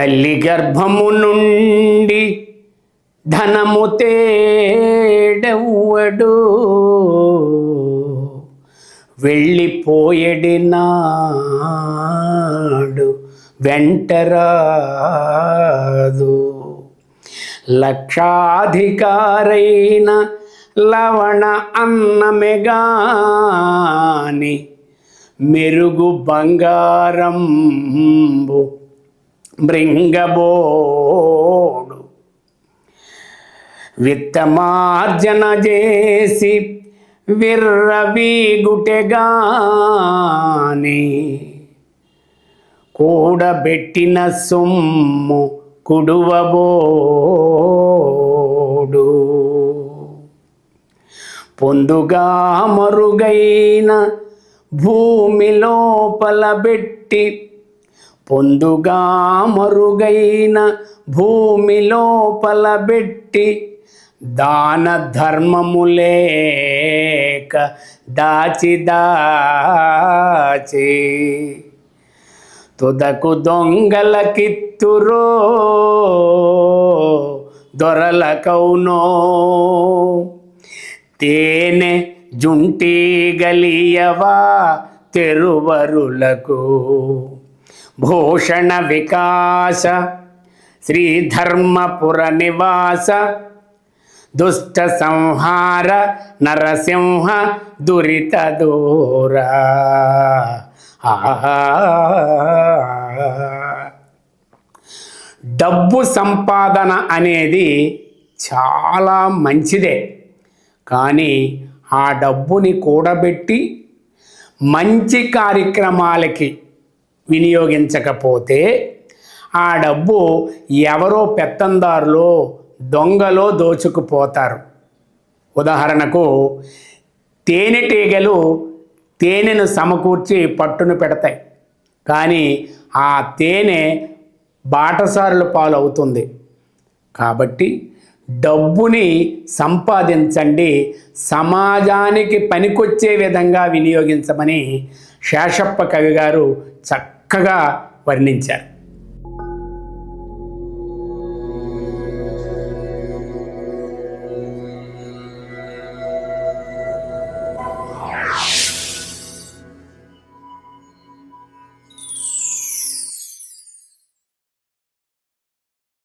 తల్లి గర్భము నుండి ధనము తేడెవ్వడు, వెళ్ళిపోయెడినాడు వెంటరాదు. లక్షాధికారైన లవణ అన్నమెగాని మెరుగు బంగారంబు మృంగబోడు. విత్తమార్జన చేసి విర్రవీగుటెగాని కూడబెట్టిన సొమ్ము కుడువబోడు. పొందుగా మరుగైన భూమి లోపల బెట్టి, పొందుగా మరుగైన భూమి లోపల బెట్టి, దాన ధర్మము లేక దాచి దాచి తుదకు దొంగలకిత్తురో దొరలకౌనో. తేనె జుంటి గలియవా తెరువరులకు, భూషణ వికాస శ్రీధర్మపుర నివాస, దుష్ట సంహార నరసింహ దురిత దూర. డబ్బు సంపాదన అనేది చాలా మంచిదే, కానీ ఆ డబ్బుని కూడబెట్టి మంచి కార్యక్రమాలకి వినియోగించకపోతే ఆ డబ్బు ఎవరో పెత్తందారులో దొంగలో దోచుకుపోతారు. ఉదాహరణకు, తేనెటీగలు తేనెను సమకూర్చి పట్టును పెడతాయి, కానీ ఆ తేనె బాటసారుల పాలు అవుతుంది. కాబట్టి డబ్బుని సంపాదించండి, సమాజానికి పనికొచ్చే విధంగా వినియోగించమని శేషప్ప కవి గారు చక్కగా వర్ణించారు.